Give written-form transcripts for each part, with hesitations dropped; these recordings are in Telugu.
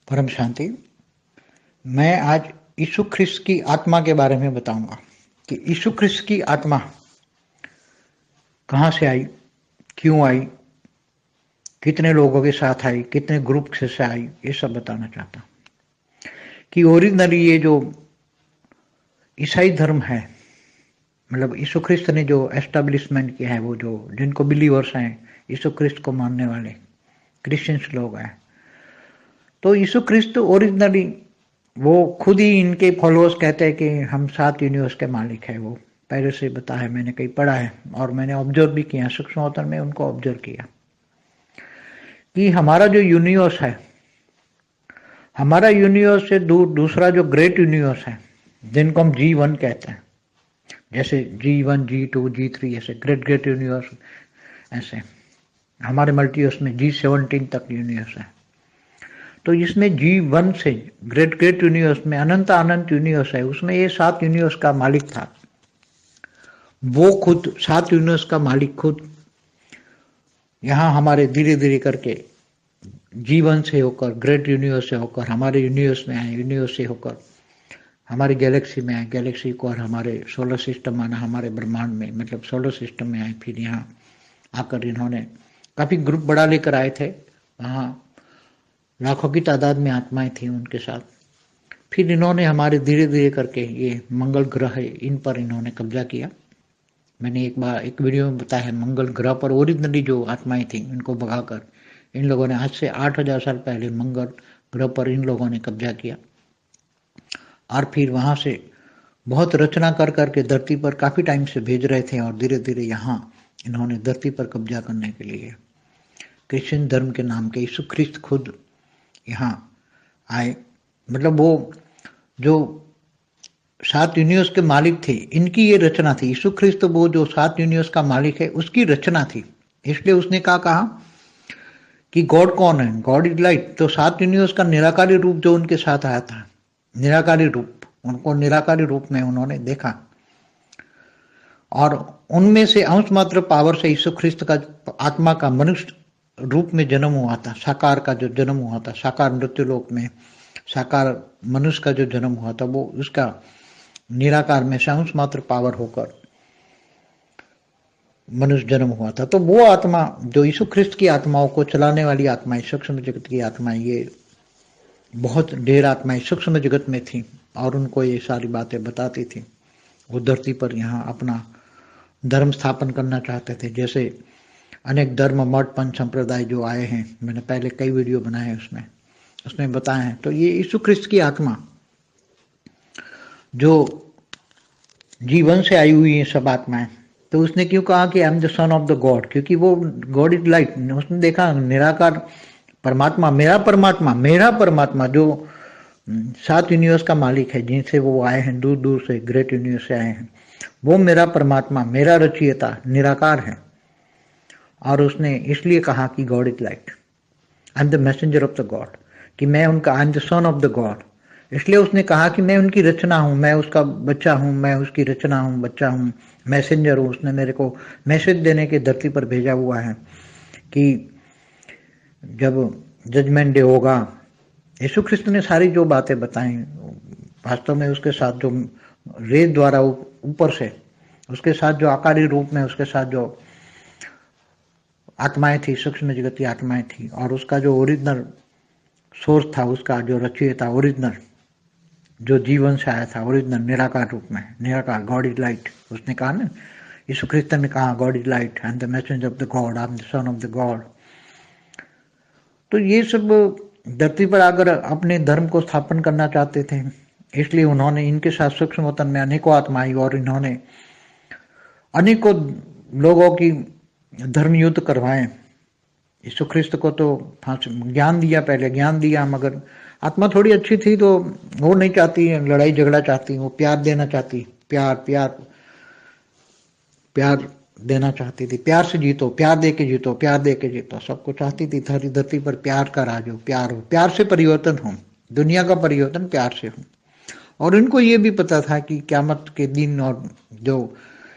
परम शांति। मैं आज यीशु ख्रिस्त की आत्मा के बारे में बताऊंगा कि यीशु ख्रिस्त की आत्मा कहाँ से आई, क्यों आई, कितने लोगों के साथ आई, कितने ग्रुप से आई, ये सब बताना चाहता हूँ। कि ओरिजिनली ये जो ईसाई धर्म है, मतलब यीशु ख्रिस्त ने जो एस्टेब्लिशमेंट किया है, वो जो जिनको बिलीवर्स हैं, यीशु ख्रिस्त को मानने वाले क्रिश्चियंस लोग हैं, तो यीशु ख्रिस्त ओरिजिनली वो खुद ही इनके फॉलोअर्स कहते हैं कि हम 7 यूनिवर्स के मालिक है। वो पहले से बता है, मैंने कहीं पढ़ा है और मैंने ऑब्जर्व भी किया, सूक्ष्म अवतार में उनको ऑब्जर्व किया कि हमारा जो यूनिवर्स है, हमारा यूनिवर्स से दूर दूसरा जो ग्रेट यूनिवर्स है, जिनको हम G1 कहते हैं, जैसे G1, G2, G3 ऐसे ग्रेट ग्रेट यूनिवर्स, ऐसे हमारे मल्टीवर्स में G17 तक यूनिवर्स है। तो इसमें G1 से ग्रेट ग्रेट यूनिवर्स में अनंत अनंत यूनिवर्स है, उसमें ये 7 यूनिवर्स का मालिक था। वो खुद 7 यूनिवर्स का मालिक खुद यहाँ हमारे धीरे धीरे करके G1 से होकर, ग्रेट यूनिवर्स से होकर हमारे यूनिवर्स में आए, यूनिवर्स से होकर हमारी गैलेक्सी में आए, गैलेक्सी को और हमारे सोलर सिस्टम आना, हमारे ब्रह्मांड में मतलब सोलर सिस्टम में आए। फिर यहाँ आकर इन्होंने काफ़ी ग्रुप बड़ा लेकर आए थे, वहाँ लाखों की तादाद में आत्माएं थी उनके साथ। फिर इन्होंने हमारे धीरे धीरे करके ये मंगल ग्रह है, इन पर इन्होंने कब्जा किया। मैंने एक बार एक वीडियो में बताया है, मंगल ग्रह पर ओरिजिनली जो आत्माएं थी उनको भगाकर इन लोगों ने आज से 8000 साल पहले मंगल ग्रह पर इन लोगों ने कब्जा किया और फिर वहाँ से बहुत रचना कर करके धरती पर काफ़ी टाइम से भेज रहे थे और धीरे धीरे यहाँ इन्होंने धरती पर कब्जा करने के लिए क्रिश्चियन धर्म के नाम के यीशु ख्रिस्त खुद यहाँ आए। मतलब वो जो 7 यूनिवर्स के मालिक थे, इनकी ये रचना थी। यीशु ख्रिस्त वो जो 7 यूनिवर्स का मालिक है, उसकी रचना थी। इसलिए उसने कहा कि गॉड कौन है, गॉड इज लाइट। तो 7 यूनिवर्स का निराकारी रूप जो उनके साथ आया था, निराकारी रूप, उनको निराकारी रूप में उन्होंने देखा और उनमें से अंश मात्र पावर से यीशु ख्रिस्त का आत्मा का मनुष्य रूप में जन्म हुआ था। साकार का जो जन्म हुआ था, साकार मृत्युलोक में साकार मनुष्य का जो जन्म हुआ था, वो उसका निराकार में से अंश मात्र पावर होकर मनुष्य जन्म हुआ था। तो वो आत्मा जो यीशु ख्रिस्त की आत्माओं को चलाने वाली आत्माएं, सूक्ष्म जगत की आत्माएं, ये बहुत ढेर आत्माएं सूक्ष्म जगत में थी और उनको ये सारी बातें बताती थी। वो धरती पर यहाँ अपना धर्म स्थापन करना चाहते थे। जैसे अनेक धर्म मठ पंथ संप्रदाय जो आए हैं, मैंने पहले कई वीडियो बनाए उसमें बताए हैं। तो ये यीशु ख्रिस्त की आत्मा जो G1 से आई हुई है सब आत्माएं, तो उसने क्यों कहा कि I am the son of the God, क्योंकि वो गॉड इज लाइट। उसने देखा निराकार परमात्मा, मेरा परमात्मा जो 7 यूनिवर्स का मालिक है, जिनसे वो आए हैं दूर दूर से, ग्रेट यूनिवर्स से आए हैं, वो मेरा परमात्मा, मेरा रचयिता निराकार है। और उसने इसलिए कहा कि God is light, I am the messenger of the God, कि मैं उनका, I am the son of the God. इसलिए उसने कहा कि मैं उनकी रचना हूँ, मैं उसका बच्चा हूँ, मैं उसकी रचना हूँ, बच्चा हूँ, मैसेंजर हूँ। उसने मेरे को मैसेज देने के धरती पर भेजा हुआ है कि जब जजमेंट डे होगा, यीशु ख्रिस्त ने सारी जो बातें बताई, वास्तव में उसके साथ जो रेत द्वारा ऊपर से, उसके साथ जो आकारी रूप में उसके साथ जो आत्माएं थी, सूक्ष्म जगत की आत्माएं थी, और उसका जो ओरिजिनल सोर्स था, उसका जो रचयिता ओरिजिनल जो G1 से आया था, ओरिजिनल निराकार रूप में, निराकार, गॉड इज लाइट। उसने कहा ना, यीशु ख्रिस्त ने कहा God is light, I am the messenger of the God, I am the son of the God. तो ये सब धरती पर अगर अपने धर्म को स्थापन करना चाहते थे, इसलिए उन्होंने इनके साथ सूक्ष्म वतन में अनेकों आत्माएं और इन्होंने अनेकों लोगों की धर्म युद्ध करवाए। यीशु ख्रिस्त को तो ज्ञान दिया, पहले ज्ञान दिया, मगर आत्मा थोड़ी अच्छी थी तो वो नहीं चाहती लड़ाई झगड़ा चाहती, वो प्यार देना चाहती, प्यार प्यार प्यार देना चाहती थी। प्यार से जीतो, प्यार दे के जीतो, प्यार दे के जीतो, सबको चाहती थी धरती पर प्यार का राज हो, प्यार हो, प्यार से परिवर्तन हो, दुनिया का परिवर्तन प्यार से हो। और इनको ये भी पता था कि क़यामत के दिन, और जो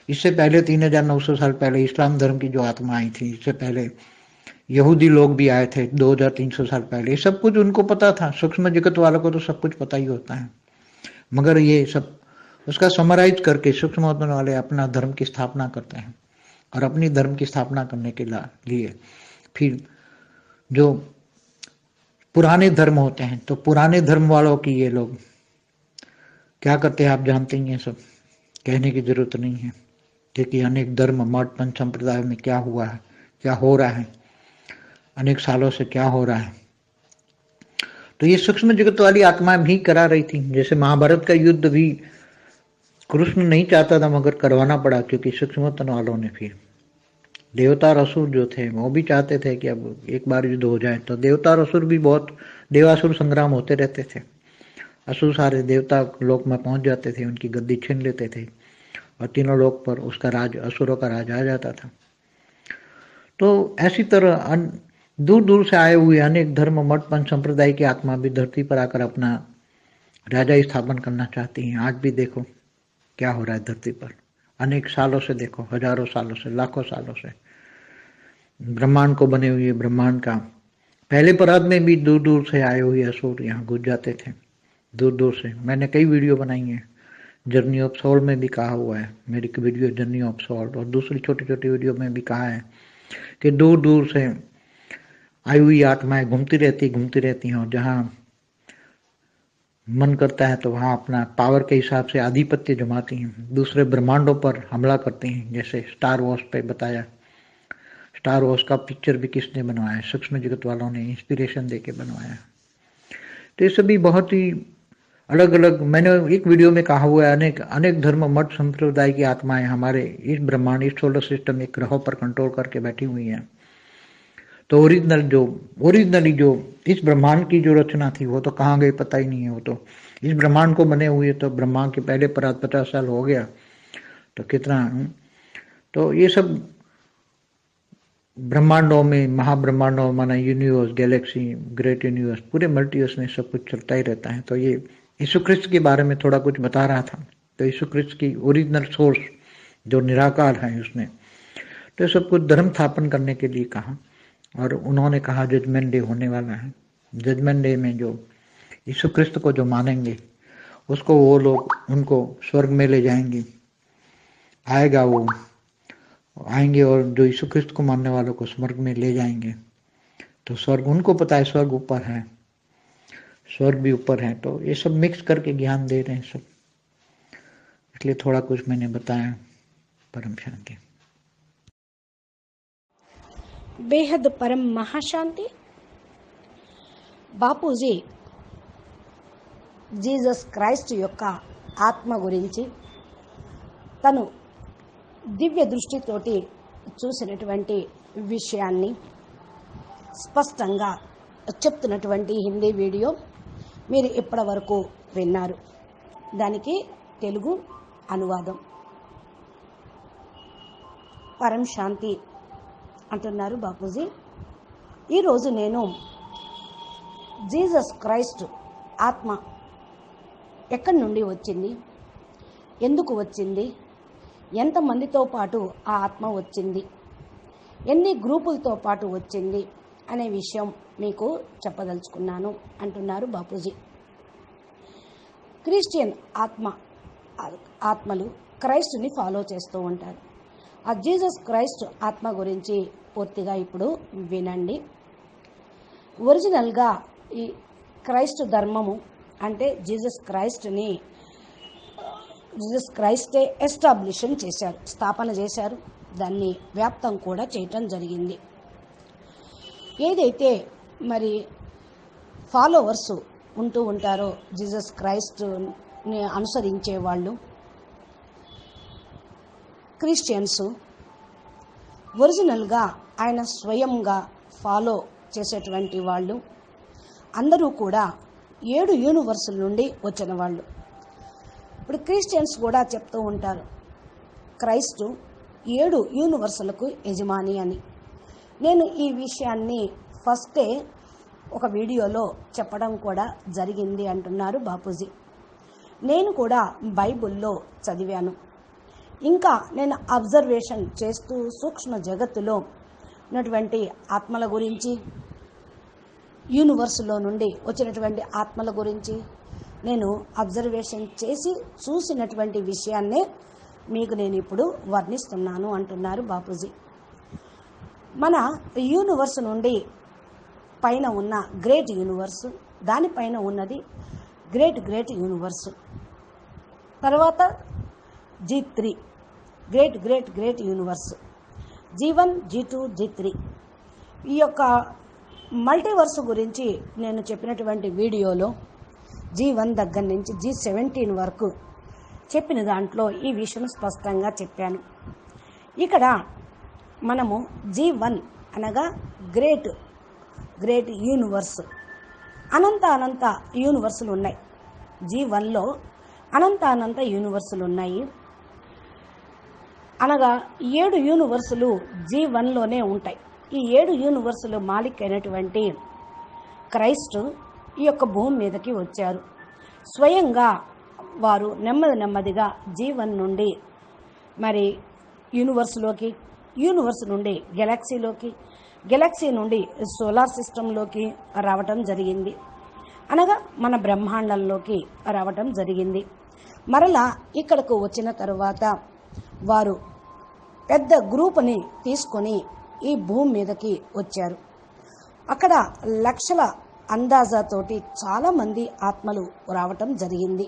इससे पहले 3900 साल पहले इस्लाम धर्म की जो आत्मा आई थी, इससे पहले यहूदी लोग भी आए थे 2300 साल पहले, सब कुछ उनको पता था। सूक्ष्म जगत वालों को तो सब कुछ पता ही होता है, मगर ये सब उसका समराइज करके सूक्ष्म वाले अपना धर्म की स्थापना करते हैं, और अपनी धर्म की स्थापना करने के लिए फिर जो पुराने धर्म होते हैं, तो पुराने धर्म वालों की ये लोग क्या करते हैं आप जानते ही हैं, सब कहने की जरूरत नहीं है, क्योंकि अनेक धर्म मठ पंथ संप्रदाय में क्या हुआ है, क्या हो रहा है, अनेक सालों से क्या हो रहा है। तो ये सूक्ष्म जगत वाली आत्मा भी करा रही थी। जैसे महाभारत का युद्ध भी कृष्ण नहीं चाहता था, मगर करवाना पड़ा, क्योंकि सूक्ष्म तन वालों ने फिर देवता और असुर जो थे वो भी चाहते थे कि अब एक बार युद्ध हो जाए। तो देवता और असुर भी बहुत देवासुर संग्राम होते रहते थे। असुर सारे देवता लोक में पहुंच जाते थे, उनकी गद्दी छीन लेते थे, और तीनों लोक पर उसका राज, असुरों का राज आ जाता था। तो ऐसी तरह दूर दूर से आए हुए अनेक धर्म मठ पंथ संप्रदाय की आत्मा भी धरती पर आकर अपना राजा स्थापन करना चाहती हैं। आज भी देखो क्या हो रहा है धरती पर, अनेक सालों से देखो, हजारों सालों से, लाखों सालों से ब्रह्मांड को बने हुए ब्रह्मांड का पहले परात में भी दूर दूर से आए हुए असुर यहाँ घुस जाते थे, दूर दूर से। मैंने कई वीडियो बनाई हैं, जर्नी ऑफ सोल में भी कहा हुआ है, मेरी वीडियो जर्नी ऑफ सोल, और दूसरी छोटी छोटी वीडियो में भी कहा है कि दूर दूर से आई हुई आत्माएं घूमती रहती हैं, और जहाँ मन करता है तो वहाँ अपना पावर के हिसाब से आधिपत्य जमाती हैं, दूसरे ब्रह्मांडों पर हमला करती हैं। जैसे स्टार वॉर्स पे बताया, स्टार वॉर्स का पिक्चर भी किसने बनवाया है, सूक्ष्म जगत वालों ने इंस्पिरेशन देके बनवाया। तो ये सभी बहुत ही अलग अलग, मैंने एक वीडियो में कहा हुआ है, अनेक अनेक धर्म मठ संप्रदाय की आत्माएं हमारे इस ब्रह्मांड, इस सोलर सिस्टम एक ग्रहों पर कंट्रोल करके बैठी हुई हैं। तो ओरिजिनली जो इस ब्रह्मांड की जो रचना थी वो तो कहाँ गई पता ही नहीं है। वो तो इस ब्रह्मांड को बने हुए तो ब्रह्मांड के पहले पर 50 साल हो गया, तो कितना, तो ये सब ब्रह्मांडों में, महाब्रह्मांडों माना यूनिवर्स, गैलेक्सी, ग्रेट यूनिवर्स, पूरे मल्टीवर्स में सब कुछ चलता ही रहता है। तो ये यीशु ख्रिस्त के बारे में थोड़ा कुछ बता रहा था। तो यीशु ख्रिस्त की ओरिजिनल सोर्स जो निराकार है उसने तो सब कुछ धर्म स्थापन करने के लिए कहा, और उन्होंने कहा जजमेंट डे होने वाला है। जजमेंट डे में जो यीशु ख्रिस्त को जो मानेंगे उसको वो लोग उनको स्वर्ग में ले जाएंगे, आएगा वो आएंगे, और जो यीशु ख्रिस्त को मानने वालों को स्वर्ग में ले जाएंगे। तो स्वर्ग उनको पता है, स्वर्ग ऊपर है, स्वर्ग भी ऊपर है। तो ये सब मिक्स करके ज्ञान दे रहे हैं सब, इसलिए थोड़ा कुछ मैंने बताया। परम शांति। బేహద్ పరం మహాశాంతి. బాపూజీ జీసస్ క్రైస్ట్ యొక్క ఆత్మ గురించి తను దివ్య దృష్టితోటి చూసినటువంటి విషయాన్ని స్పష్టంగా చెప్తున్నటువంటి హిందీ వీడియో మీరు ఇప్పటి వరకు విన్నారు. దానికి తెలుగు అనువాదం. పరం శాంతి అంటున్నారు బాపూజీ. ఈరోజు నేను జీసస్ క్రైస్ట్ ఆత్మ ఎక్కడి నుండి వచ్చింది, ఎందుకు వచ్చింది, ఎంతమందితో పాటు ఆ ఆత్మ వచ్చింది, ఎన్ని గ్రూపులతో పాటు వచ్చింది అనే విషయం మీకు చెప్పదలుచుకున్నాను అంటున్నారు బాపూజీ. క్రిస్టియన్ ఆత్మలు క్రైస్తుని ఫాలో చేస్తూ ఉంటారు. ఆ జీసస్ క్రైస్ట్ ఆత్మ గురించి పూర్తిగా ఇప్పుడు వినండి. ఒరిజినల్గా ఈ క్రైస్ట్ ధర్మము అంటే జీసస్ క్రైస్టే ఎస్టాబ్లిషన్ చేశారు, స్థాపన చేశారు, దాన్ని వ్యాప్తం కూడా చేయటం జరిగింది. ఏదైతే మరి ఫాలోవర్స్ ఉంటూ ఉంటారో జీసస్ క్రైస్ట్ని అనుసరించే వాళ్ళు క్రిస్టియన్స్, ఒరిజినల్గా ఆయన స్వయంగా ఫాలో చేసేటువంటి వాళ్ళు అందరూ కూడా 7 యూనివర్సుల నుండి వచ్చిన వాళ్ళు. ఇప్పుడు క్రిస్టియన్స్ కూడా చెప్తూ ఉంటారు క్రైస్తు 7 యూనివర్సులకు యజమాని అని. నేను ఈ విషయాన్ని ఫస్టే ఒక వీడియోలో చెప్పడం కూడా జరిగింది అంటున్నారు బాపూజీ. నేను కూడా బైబిల్లో చదివాను. ఇంకా నేను అబ్జర్వేషన్ చేస్తూ సూక్ష్మ జగత్తులో ఉన్నటువంటి ఆత్మల గురించి, యూనివర్స్లో నుండి వచ్చినటువంటి ఆత్మల గురించి నేను అబ్జర్వేషన్ చేసి చూసినటువంటి విషయాన్నే మీకు నేను ఇప్పుడు వర్ణిస్తున్నాను అంటున్నారు బాపూజీ. మన యూనివర్స్ నుండి పైన ఉన్న గ్రేట్ యూనివర్స్, దానిపైన ఉన్నది గ్రేట్ యూనివర్స్, తర్వాత G3 great universe, G1 G2 G3. ఈ యొక్క మల్టీవర్స్ గురించి నేను చెప్పినటువంటి వీడియోలో G1 దగ్గర నుంచి G17 వరకు చెప్పిన దాంట్లో ఈ విషయం స్పష్టంగా చెప్పాను. ఇక్కడ మనము G1 అనగా గ్రేట్ యూనివర్స్, అనంత యూనివర్సులు ఉన్నాయి. G1లో అనంత యూనివర్సులు ఉన్నాయి. అనగా 7 యూనివర్సులు G1లోనే ఉంటాయి. ఈ 7 యూనివర్సులు మాలిక్ అయినటువంటి క్రైస్ట్ ఈ యొక్క భూమి మీదకి వచ్చారు. స్వయంగా వారు నెమ్మదిగా G1 నుండి మరి యూనివర్స్ నుండి గెలాక్సీ నుండి సోలార్ సిస్టంలోకి రావటం జరిగింది. అనగా మన బ్రహ్మాండంలోకి రావటం జరిగింది. మరలా ఇక్కడకు వచ్చిన తరువాత వారు పెద్ద గ్రూపుని తీసుకొని ఈ భూమి మీదకి వచ్చారు. అక్కడ లక్షల అందాజాతోటి చాలామంది ఆత్మలు రావటం జరిగింది.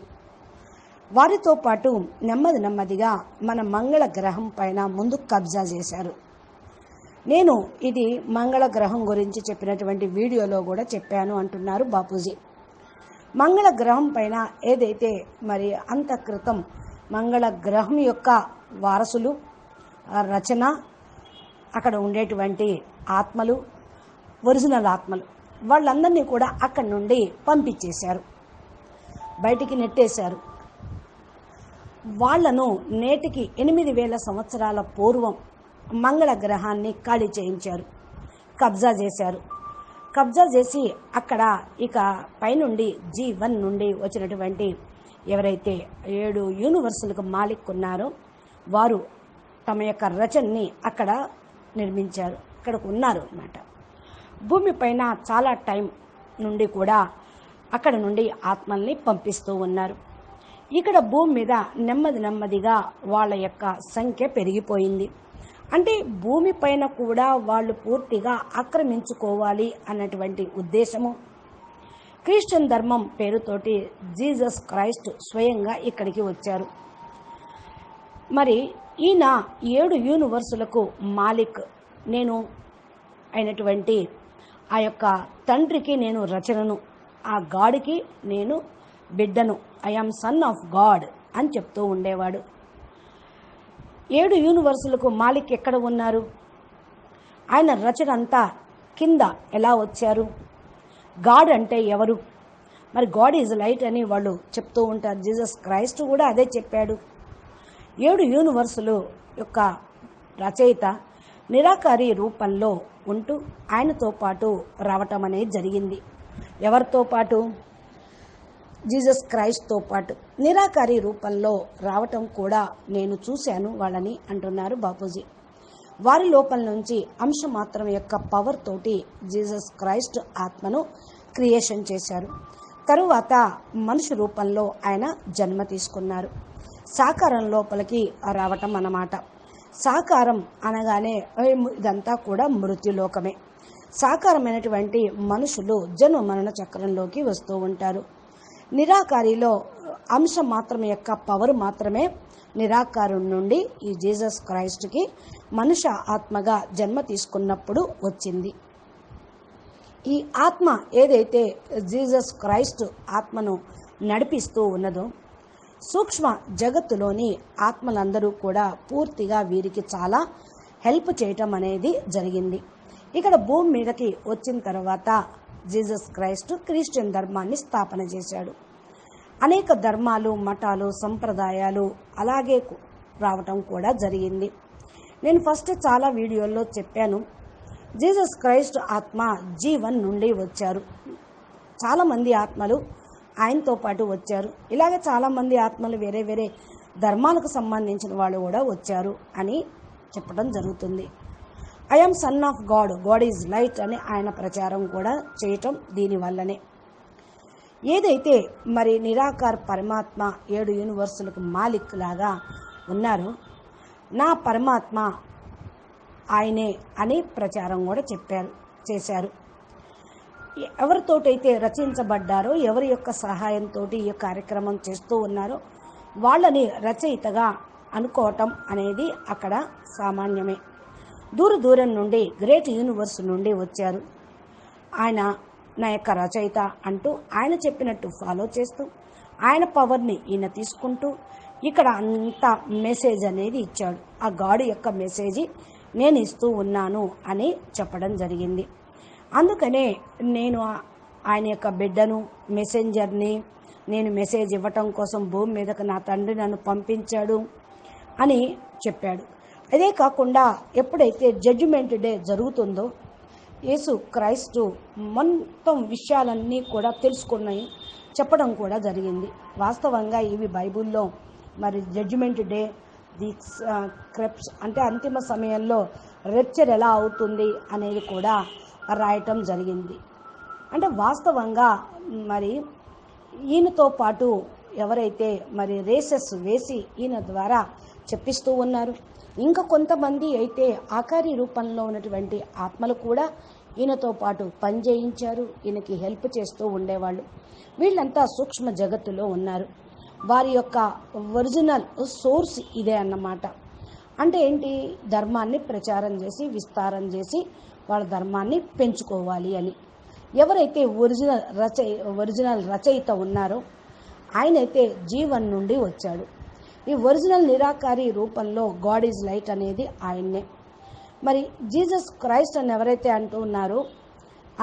వారితో పాటు నెమ్మదిగా మన మంగళ గ్రహం పైన ముందు కబ్జా చేశారు. నేను ఇది మంగళ గ్రహం గురించి చెప్పినటువంటి వీడియోలో కూడా చెప్పాను అంటున్నారు బాపూజీ. మంగళ గ్రహం పైన ఏదైతే మరి అంత క్రితం మంగళ గ్రహం యొక్క వారసులు, రచన, అక్కడ ఉండేటువంటి ఆత్మలు, ఒరిజినల్ ఆత్మలు, వాళ్ళందరినీ కూడా అక్కడి నుండి పంపించేశారు, బయటికి నెట్టేశారు. వాళ్లను నేటికి 8000 సంవత్సరాల పూర్వం మంగళ గ్రహాన్ని ఖాళీ చేయించారు, కబ్జా చేశారు. కబ్జా చేసి అక్కడ ఇక పైనుండి G1 నుండి వచ్చినటువంటి ఎవరైతే 7 యూనివర్సులకు మాలిక్ ఉన్నారో వారు తమ యొక్క రచనని అక్కడ నిర్మించారు, అక్కడికి ఉన్నారు అన్నమాట. భూమిపైన చాలా టైం నుండి కూడా అక్కడ నుండి ఆత్మల్ని పంపిస్తూ ఉన్నారు. ఇక్కడ భూమి మీద నెమ్మదిగా వాళ్ళ యొక్క సంఖ్య పెరిగిపోయింది. అంటే భూమిపైన కూడా వాళ్ళు పూర్తిగా ఆక్రమించుకోవాలి అన్నటువంటి ఉద్దేశము. క్రిస్టియన్ ధర్మం పేరుతోటి జీసస్ క్రైస్ట్ స్వయంగా ఇక్కడికి వచ్చారు. మరి ఈయన 7 యూనివర్సులకు మాలిక్, నేను అయినటువంటి ఆ యొక్క తండ్రికి నేను రచనను, ఆ గాడ్కి నేను బిడ్డను, ఐఆమ్ సన్ ఆఫ్ గాడ్ అని చెప్తూ ఉండేవాడు. 7 యూనివర్సులకు మాలిక్ ఎక్కడ ఉన్నారు? ఆయన రచన అంతా కింద ఎలా వచ్చారు? గాడ్ అంటే ఎవరు? మరి గాడ్ ఈజ్ లైట్ అని వాళ్ళు చెప్తూ ఉంటారు. జీసస్ క్రైస్ట్ కూడా అదే చెప్పాడు. 7 యూనివర్సులు యొక్క రచయిత నిరాకారి రూపంలో ఉంటూ ఆయనతో పాటు రావటం అనేది జరిగింది. ఎవరితో పాటు? జీసస్ క్రైస్ట్తో పాటు నిరాకారి రూపంలో రావటం కూడా నేను చూశాను వాళ్ళని అంటున్నారు బాపూజీ. వారి లోపల నుంచి అంశమాత్రం యొక్క పవర్ తోటి జీసస్ క్రైస్ట్ ఆత్మను క్రియేషన్ చేశారు. తరువాత మనిషి రూపంలో ఆయన జన్మ తీసుకున్నారు. సాకారం లోపలికి రావటం అన్నమాట. సాకారం అనగానే ఇదంతా కూడా మృత్యులోకమే. సాకారమైనటువంటి మనుషులు జన్మ మరణ చక్రంలోకి వస్తూ ఉంటారు. నిరాకారిలో అంశం మాత్రం యొక్క పవర్ మాత్రమే నిరాకారం నుండి ఈ జీసస్ క్రైస్ట్కి మనుష్య ఆత్మగా జన్మ తీసుకున్నప్పుడు వచ్చింది. ఈ ఆత్మ ఏదైతే జీసస్ క్రైస్ట్ ఆత్మను నడిపిస్తూ ఉన్నదో, సూక్ష్మ జగత్తులోని ఆత్మలందరూ కూడా పూర్తిగా వీరికి చాలా హెల్ప్ చేయటం అనేది జరిగింది. ఇక్కడ భూమి మీదకి వచ్చిన తర్వాత జీసస్ క్రైస్ట్ క్రిస్టియన్ ధర్మాన్ని స్థాపన చేశాడు. అనేక ధర్మాలు, మఠాలు, సంప్రదాయాలు అలాగే రావటం కూడా జరిగింది. నేను ఫస్ట్ చాలా వీడియోల్లో చెప్పాను, జీసస్ క్రైస్ట్ ఆత్మ G1 నుండి వచ్చారు. చాలామంది ఆత్మలు ఆయనతో పాటు వచ్చారు. ఇలాగే చాలామంది ఆత్మలు వేరే వేరే ధర్మాలకు సంబంధించిన వాళ్ళు కూడా వచ్చారు అని చెప్పడం జరుగుతుంది. I'm son of God, God is light అని ఆయన ప్రచారం కూడా చేయటం దీనివల్లనే. ఏదైతే మరి నిరాకార పరమాత్మ 7 యూనివర్సులకు మాలిక్ లాగా ఉన్నారు, నా పరమాత్మ ఆయనే అని ప్రచారం కూడా చేశారు. ఎవరితోటైతే రచించబడ్డారో, ఎవరి యొక్క సహాయంతో ఈ కార్యక్రమం చేస్తూ ఉన్నారో వాళ్ళని రచయితగా అనుకోవటం అనేది అక్కడ సామాన్యమే. దూరం నుండి గ్రేట్ యూనివర్స్ నుండి వచ్చారు. ఆయన నా యొక్క రచయిత అంటూ ఆయన చెప్పినట్టు ఫాలో చేస్తూ ఆయన పవర్ని ఈయన తీసుకుంటూ ఇక్కడ అంత మెసేజ్ అనేది ఇచ్చాడు. ఆ గాడ్ యొక్క మెసేజ్ నేను ఇస్తూ ఉన్నాను అని చెప్పడం జరిగింది. అందుకనే నేను ఆయన యొక్క బిడ్డను, మెసెంజర్ని, నేను మెసేజ్ ఇవ్వటం కోసం భూమి మీదకు నా తండ్రి నన్ను పంపించాడు అని చెప్పాడు. అదే కాకుండా ఎప్పుడైతే జడ్జిమెంట్ డే జరుగుతుందో యేసు క్రైస్తు మొత్తం విషయాలన్నీ కూడా తెలుసుకున్నాయి చెప్పడం కూడా జరిగింది. వాస్తవంగా ఇవి బైబిల్లో మరి జడ్జిమెంట్ డే, ది క్రెప్స్ అంటే అంతిమ సమయంలో రెప్చర్ ఎలా అవుతుంది అనేది కూడా రాయటం జరిగింది. అంటే వాస్తవంగా మరి ఈయనతో పాటు ఎవరైతే మరి రేసెస్ వేసి ఈయన ద్వారా చెప్పిస్తూ ఉన్నారు, ఇంకా కొంతమంది అయితే ఆకారి రూపంలో ఉన్నటువంటి ఆత్మలు కూడా ఈయనతో పాటు పనిచేయించారు, ఈయనకి హెల్ప్ చేస్తూ ఉండేవాళ్ళు. వీళ్ళంతా సూక్ష్మ జగత్తులో ఉన్నారు. వారి యొక్క ఒరిజినల్ సోర్స్ ఇదే అన్నమాట. అంటే ఏంటి? ధర్మాన్ని ప్రచారం చేసి విస్తారం చేసి వాళ్ళ ధర్మాన్ని పెంచుకోవాలి అని. ఎవరైతే ఒరిజినల్ రచయిత ఉన్నారో ఆయనైతే జీవన్ నుండి వచ్చాడు. ఈ ఒరిజినల్ నిరాకారి రూపంలో గాడ్ ఈజ్ లైట్ అనేది ఆయన్నే. మరి జీసస్ క్రైస్ట్ అని ఎవరైతే అంటూ ఉన్నారో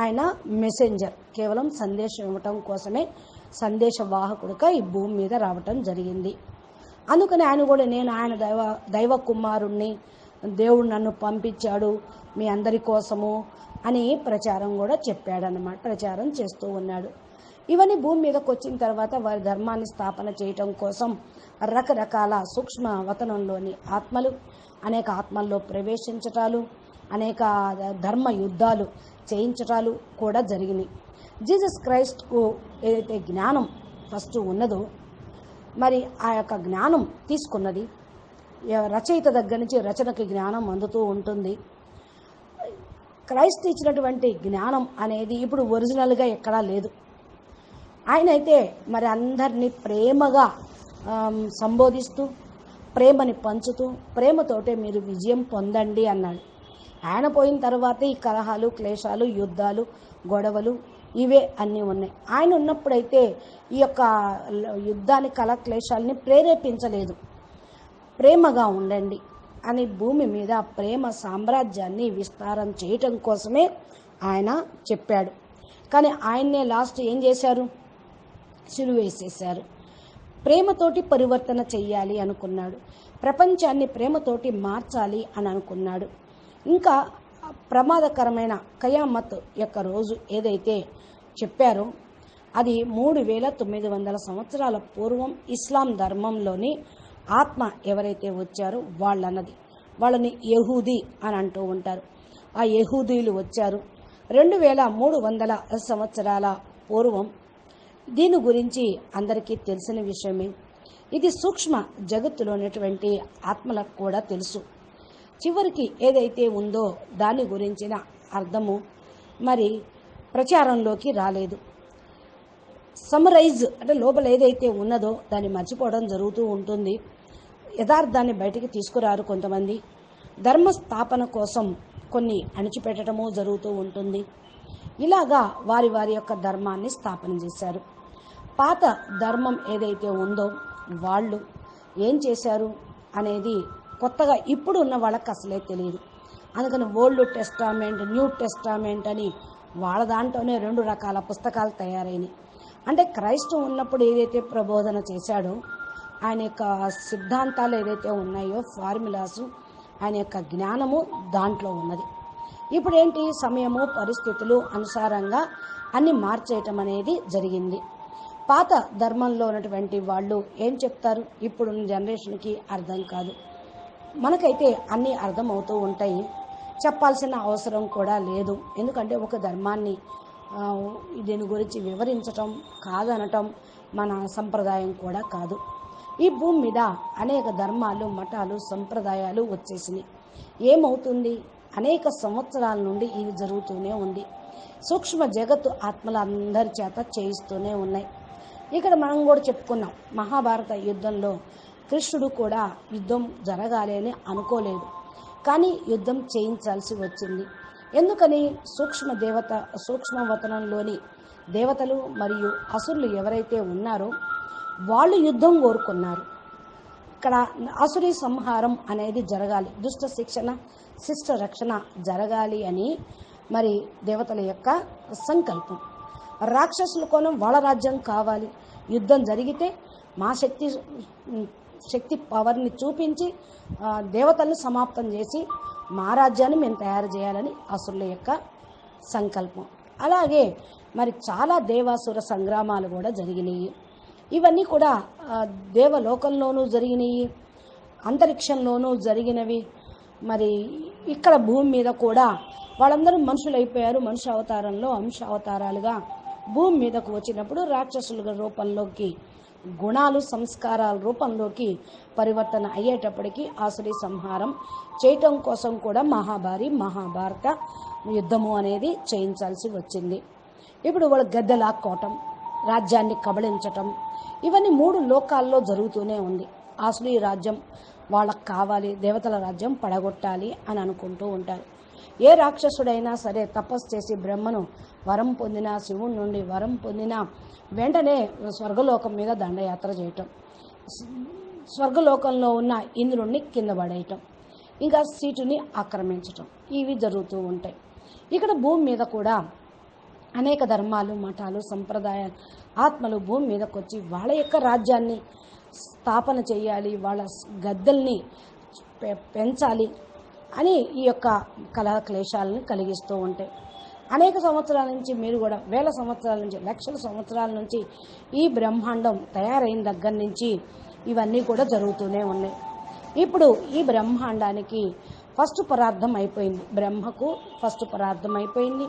ఆయన మెసెంజర్, కేవలం సందేశం ఇవ్వటం కోసమే సందేశవాహకుడిగా ఈ భూమి మీద రావటం జరిగింది. అందుకని ఆయన కూడా నేను ఆయన దైవ కుమారుణ్ణి, దేవుడు నన్ను పంపించాడు మీ అందరి కోసము అని ప్రచారం కూడా చెప్పాడనమాట, ప్రచారం చేస్తూ ఉన్నాడు. ఇవన్నీ భూమి మీదకి వచ్చిన తర్వాత వారి ధర్మాన్ని స్థాపన చేయటం కోసం రకరకాల సూక్ష్మ వతనంలోని ఆత్మలు అనేక ఆత్మల్లో ప్రవేశించటాలు, అనేక ధర్మ యుద్ధాలు చేయించటాలు కూడా జరిగినాయి. జీసస్ క్రైస్ట్కు ఏదైతే జ్ఞానం ఫస్ట్ ఉన్నదో మరి ఆ యొక్క జ్ఞానం తీసుకున్నది రచయిత దగ్గర నుంచి రచనకి జ్ఞానం అందుతూ ఉంటుంది. క్రైస్తు ఇచ్చినటువంటి జ్ఞానం అనేది ఇప్పుడు ఒరిజినల్గా ఎక్కడా లేదు. ఆయనైతే మరి అందరినీ ప్రేమగా సంబోధిస్తూ ప్రేమని పంచుతూ ప్రేమతోటే మీరు విజయం పొందండి అన్నాడు. ఆయన పోయిన తర్వాత ఈ కలహాలు, క్లేశాలు, యుద్ధాలు, గొడవలు ఇవే అన్నీ ఉన్నాయి. ఆయన ఉన్నప్పుడైతే ఈ యొక్క యుద్ధాన్ని, క్లేశాలని ప్రేరేపించలేదు. ప్రేమగా ఉండండి అని భూమి మీద ప్రేమ సామ్రాజ్యాన్ని విస్తారం చేయటం కోసమే ఆయన చెప్పాడు. కానీ ఆయన్నే లాస్ట్ ఏం చేశారు? సిలువేసేశారు. ప్రేమతోటి పరివర్తన చెయ్యాలి అనుకున్నాడు. ప్రపంచాన్ని ప్రేమతోటి మార్చాలి అని అనుకున్నాడు. ఇంకా ప్రమాదకరమైన కయామత్ యొక్క రోజు ఏదైతే చెప్పారో అది 3900 సంవత్సరాల పూర్వం ఇస్లాం ధర్మంలోని ఆత్మ ఎవరైతే వచ్చారో వాళ్ళని యహూదీ అని అంటూ ఉంటారు. ఆ యహూదీలు వచ్చారు 2300 సంవత్సరాల పూర్వం. దీని గురించి అందరికీ తెలిసిన విషయమే. ఇది సూక్ష్మ జగత్తులో ఉన్నటువంటి ఆత్మలకు కూడా తెలుసు. చివరికి ఏదైతే ఉందో దాని గురించిన అర్థము మరి ప్రచారంలోకి రాలేదు. సమరైజ్ అంటే లోపల ఏదైతే ఉన్నదో దాన్ని మర్చిపోవడం జరుగుతూ ఉంటుంది. యథార్థాన్ని బయటికి తీసుకురారు కొంతమంది. ధర్మ స్థాపన కోసం కొన్ని అణిచిపెట్టడము జరుగుతూ ఉంటుంది. ఇలాగా వారి యొక్క ధర్మాన్ని స్థాపన చేశారు. పాత ధర్మం ఏదైతే ఉందో వాళ్ళు ఏం చేశారు అనేది కొత్తగా ఇప్పుడు ఉన్న వాళ్ళకి అసలే తెలియదు. అందుకని ఓల్డ్ టెస్టామెంట్, న్యూ టెస్టామెంట్ అని వాళ్ళ దాంట్లోనే 2 రకాల పుస్తకాలు తయారైనవి. అంటే క్రైస్తు ఉన్నప్పుడు ఏదైతే ప్రబోధన చేశాడో ఆయన యొక్క సిద్ధాంతాలు ఏదైతే ఉన్నాయో, ఫార్ములాసు, ఆయన యొక్క జ్ఞానము దాంట్లో ఉన్నది. ఇప్పుడు ఏంటి? సమయము, పరిస్థితులు అనుసారంగా అన్ని మార్చేయటం అనేది జరిగింది. పాత ధర్మంలో ఉన్నటువంటి వాళ్ళు ఏం చెప్తారు ఇప్పుడున్న జనరేషన్కి అర్థం కాదు. మనకైతే అన్నీ అర్థమవుతూ ఉంటాయి. చెప్పాల్సిన అవసరం కూడా లేదు. ఎందుకంటే ఒక ధర్మాన్ని దీని గురించి వివరించటం కాదనటం మన సంప్రదాయం కూడా కాదు. ఈ భూమి మీద అనేక ధర్మాలు, మఠాలు, సంప్రదాయాలు వచ్చేసినాయి. ఏమవుతుంది? అనేక సంవత్సరాల నుండి ఇది జరుగుతూనే ఉంది. సూక్ష్మ జగత్తు ఆత్మలందరి చేత చేయిస్తూనే ఉన్నాయి. ఇక్కడ మనం కూడా చెప్పుకున్నాం, మహాభారత యుద్ధంలో కృష్ణుడు కూడా యుద్ధం జరగాలి అని అనుకోలేదు, కానీ యుద్ధం చేయించాల్సి వచ్చింది. ఎందుకని? సూక్ష్మవతనంలోని దేవతలు మరియు అసురులు ఎవరైతే ఉన్నారో వాళ్ళు యుద్ధం కోరుకున్నారు. ఇక్కడ అసురీ సంహారం అనేది జరగాలి, దుష్ట శిక్షణ, శిష్ట రక్షణ జరగాలి అని మరి దేవతల యొక్క సంకల్పం. రాక్షసుల కోణం వాళ్ళ రాజ్యం కావాలి, యుద్ధం జరిగితే మా శక్తి పవర్ని చూపించి దేవతల్ని సమాప్తం చేసి మా రాజ్యాన్ని మేము తయారు చేయాలని అసురుల యొక్క సంకల్పం. అలాగే మరి చాలా దేవాసుర సంగ్రామాలు కూడా జరిగినాయి. ఇవన్నీ కూడా దేవలోకంలోనూ జరిగినాయి, అంతరిక్షంలోనూ జరిగినవి. మరి ఇక్కడ భూమి మీద కూడా వాళ్ళందరూ మనుషులు అయిపోయారు. మనుష్య అవతారంలో అంశ అవతారాలుగా భూమి మీదకు వచ్చినప్పుడు రాక్షసుల రూపంలోకి, గుణాలు సంస్కారాల రూపంలోకి పరివర్తన అయ్యేటప్పటికీ ఆసురీ సంహారం చేయటం కోసం కూడా మహాభారత యుద్ధము అనేది చేయించాల్సి వచ్చింది. ఇప్పుడు వాళ్ళు గద్దెలాక్కోవటం, రాజ్యాన్ని కబళించటం, ఇవన్నీ 3 లోకాల్లో జరుగుతూనే ఉంది. ఆసురీ రాజ్యం వాళ్ళకు కావాలి, దేవతల రాజ్యం పడగొట్టాలి అని అనుకుంటూ ఉంటారు. ఏ రాక్షసుడైనా సరే తపస్సు చేసి బ్రహ్మను వరం పొందిన, శివుడి నుండి వరం పొందిన వెంటనే స్వర్గలోకం మీద దండయాత్ర చేయటం, స్వర్గలోకంలో ఉన్న ఇంద్రుణ్ణి కింద పడేయటం, ఇంకా సీటుని ఆక్రమించటం, ఇవి జరుగుతూ ఉంటాయి. ఇక్కడ భూమి మీద కూడా అనేక ధర్మాలు, మఠాలు, సంప్రదాయాలు, ఆత్మలు భూమి మీదకి వచ్చి వాళ్ళ యొక్క రాజ్యాన్ని స్థాపన చేయాలి, వాళ్ళ గద్దెల్ని పెంచాలి అని ఈ యొక్క కలహక్లేశాలను కలిగిస్తూ ఉంటాయి. అనేక సంవత్సరాల నుంచి, మీరు కూడా వేల సంవత్సరాల నుంచి, లక్షల సంవత్సరాల నుంచి ఈ బ్రహ్మాండం తయారైన దగ్గర నుంచి ఇవన్నీ కూడా జరుగుతూనే ఉన్నాయి. ఇప్పుడు ఈ బ్రహ్మాండానికి ఫస్ట్ పరార్థం అయిపోయింది, బ్రహ్మకు ఫస్ట్ పరార్థం అయిపోయింది,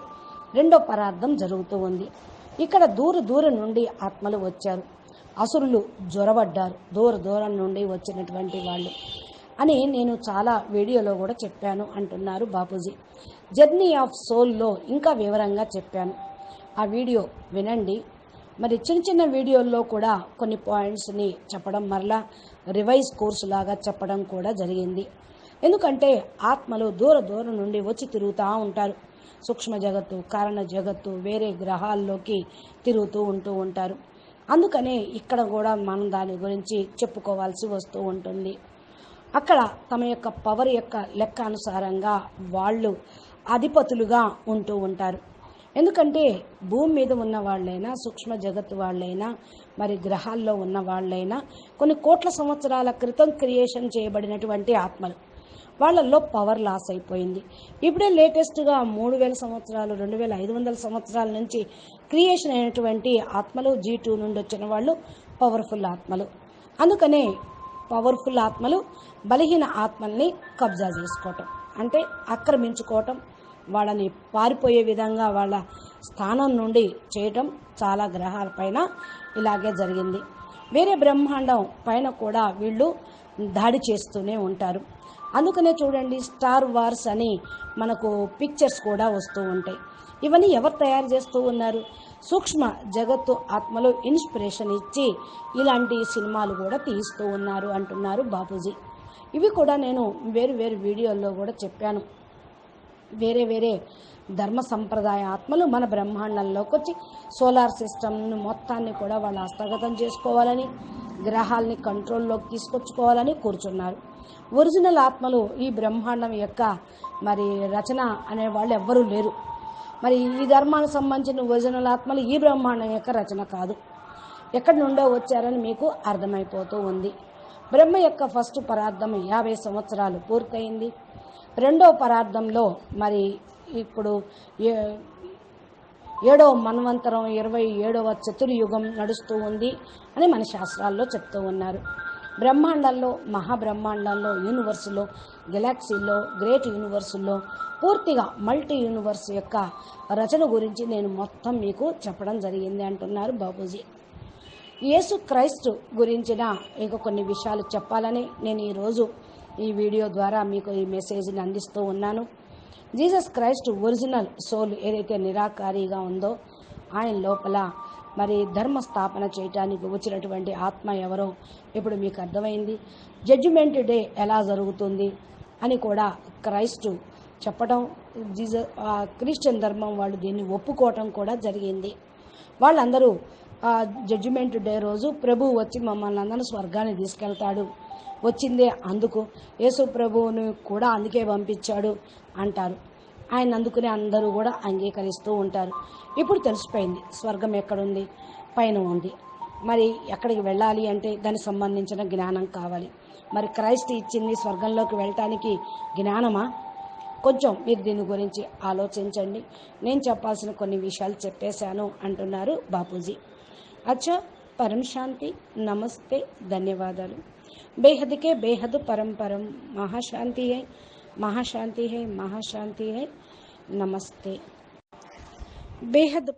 రెండో పరార్థం జరుగుతూ ఉంది. ఇక్కడ దూరం నుండి ఆత్మలు వచ్చారు, అసురులు జ్వరబడ్డారు, దూరం నుండి వచ్చినటువంటి వాళ్ళు అని నేను చాలా వీడియోలో కూడా చెప్పాను అంటున్నారు బాపూజీ. జర్నీ ఆఫ్ సోల్లో ఇంకా వివరంగా చెప్పాను, ఆ వీడియో వినండి. మరి చిన్న వీడియోల్లో కూడా కొన్ని పాయింట్స్ని చెప్పడం, మరలా రివైజ్ కోర్సు లాగా చెప్పడం కూడా జరిగింది. ఎందుకంటే ఆత్మలు దూరం నుండి వచ్చి తిరుగుతూ ఉంటారు. సూక్ష్మ జగత్తు, కారణ జగత్తు, వేరే గ్రహాల్లోకి తిరుగుతూ ఉంటారు. అందుకనే ఇక్కడ కూడా మనం దాని గురించి చెప్పుకోవాల్సి వస్తూ ఉంటుంది. అక్కడ తమ యొక్క పవర్ యొక్క లెక్క అనుసారంగా వాళ్ళు అధిపతులుగా ఉంటూ ఉంటారు. ఎందుకంటే భూమి మీద ఉన్న వాళ్ళైనా, సూక్ష్మ జగత్తు వాళ్ళైనా, మరి గ్రహాల్లో ఉన్న వాళ్ళైనా కొన్ని కోట్ల సంవత్సరాల క్రితం క్రియేషన్ చేయబడినటువంటి ఆత్మలు, వాళ్ళల్లో పవర్ లాస్ అయిపోయింది. ఇప్పుడే లేటెస్ట్గా 3000 సంవత్సరాలు, 2500 సంవత్సరాల నుంచి క్రియేషన్ అయినటువంటి ఆత్మలు, G2 నుండి వచ్చిన వాళ్ళు పవర్ఫుల్ ఆత్మలు. అందుకనే పవర్ఫుల్ ఆత్మలు బలహీన ఆత్మల్ని కబ్జా చేసుకోవటం, అంటే ఆక్రమించుకోవటం, వాళ్ళని పారిపోయే విధంగా వాళ్ళ స్థానం నుండి చేయటం చాలా గ్రహాలపైన ఇలాగే జరిగింది. వేరే బ్రహ్మాండం పైన కూడా వీళ్ళు దాడి చేస్తూనే ఉంటారు. అందుకనే చూడండి, స్టార్ వార్స్ అని మనకు పిక్చర్స్ కూడా వస్తూ ఉంటాయి. ఇవన్నీ ఎవరు తయారు చేస్తూ ఉన్నారు? సూక్ష్మ జగత్తు ఆత్మలు ఇన్స్పిరేషన్ ఇచ్చి ఇలాంటి సినిమాలు కూడా తీస్తూ ఉన్నారు అంటున్నారు బాపూజీ. ఇవి కూడా నేను వేరు వీడియోల్లో కూడా చెప్పాను. వేరే ధర్మ సంప్రదాయ ఆత్మలు మన బ్రహ్మాండంలోకి వచ్చి సోలార్ సిస్టమ్ను మొత్తాన్ని కూడా వాళ్ళు హస్తగతం చేసుకోవాలని, గ్రహాలని కంట్రోల్లోకి తీసుకొచ్చుకోవాలని కూర్చున్నారు. ఒరిజినల్ ఆత్మలు ఈ బ్రహ్మాండం యొక్క మరి రచన అనే వాళ్ళు ఎవ్వరూ లేరు. మరి ఈ ధర్మానికి సంబంధించిన ఒరిజినల్ ఆత్మలు ఈ బ్రహ్మాండం యొక్క రచన కాదు, ఎక్కడి నుండో వచ్చారని మీకు అర్థమైపోతూ ఉంది. బ్రహ్మ యొక్క ఫస్ట్ పరార్థం 50 సంవత్సరాలు పూర్తయింది. రెండో పరార్థంలో మరి ఇప్పుడు 7వ మన్వంతరం, 27వ చతుర్యుగం నడుస్తూ ఉంది అని మన శాస్త్రాల్లో చెప్తూ ఉన్నారు. బ్రహ్మాండాల్లో, మహాబ్రహ్మాండాల్లో, యూనివర్సులో, గెలాక్సీలో, గ్రేట్ యూనివర్సుల్లో, పూర్తిగా మల్టీ యూనివర్స్ యొక్క రచన గురించి నేను మొత్తం మీకు చెప్పడం జరిగింది అంటున్నారు బాపూజీ. యేసు క్రైస్తు గురించిన ఇంకా కొన్ని విషయాలు చెప్పాలని నేను ఈరోజు ఈ వీడియో ద్వారా మీకు ఈ మెసేజ్ని అందిస్తూ ఉన్నాను. జీసస్ క్రైస్ట్ ఒరిజినల్ సోల్ ఏదైతే నిరాకారిగా ఉందో ఆయన లోపల మరి ధర్మ స్థాపన చేయటానికి వచ్చినటువంటి ఆత్మ ఎవరో ఇప్పుడు మీకు అర్థమైంది. జడ్జిమెంట్ డే ఎలా జరుగుతుంది అని కూడా క్రైస్తు చెప్పడం, క్రిస్టియన్ ధర్మం వాళ్ళు దీన్ని ఒప్పుకోవటం కూడా జరిగింది. వాళ్ళందరూ జడ్జిమెంట్ డే రోజు ప్రభువు వచ్చి మమ్మల్ని అందరూ స్వర్గాన్ని తీసుకెళ్తాడు, వచ్చిందే అందుకు, యేసు ప్రభువుని కూడా అందుకే పంపించాడు అంటారు. ఆయన అందుకునే అందరూ కూడా అంగీకరిస్తూ ఉంటారు. ఇప్పుడు తెలిసిపోయింది స్వర్గం ఎక్కడుంది, పైన ఉంది. మరి ఎక్కడికి వెళ్ళాలి అంటే దానికి సంబంధించిన జ్ఞానం కావాలి. మరి క్రైస్ట్ ఇచ్చింది స్వర్గంలోకి వెళ్ళటానికి జ్ఞానమా? కొంచెం మీరు దీని గురించి ఆలోచించండి. నేను చెప్పాల్సిన కొన్ని విషయాలు చెప్పేశాను అంటున్నారు బాపూజీ. అచ్చా, పరం శాంతి, నమస్తే, ధన్యవాదాలు. బేహద్కే బేహద్ పరం పరం, మహాశాంతి హై, మహాశాంతి హై, మహాశాంతి హై, నమస్తే. బేహద్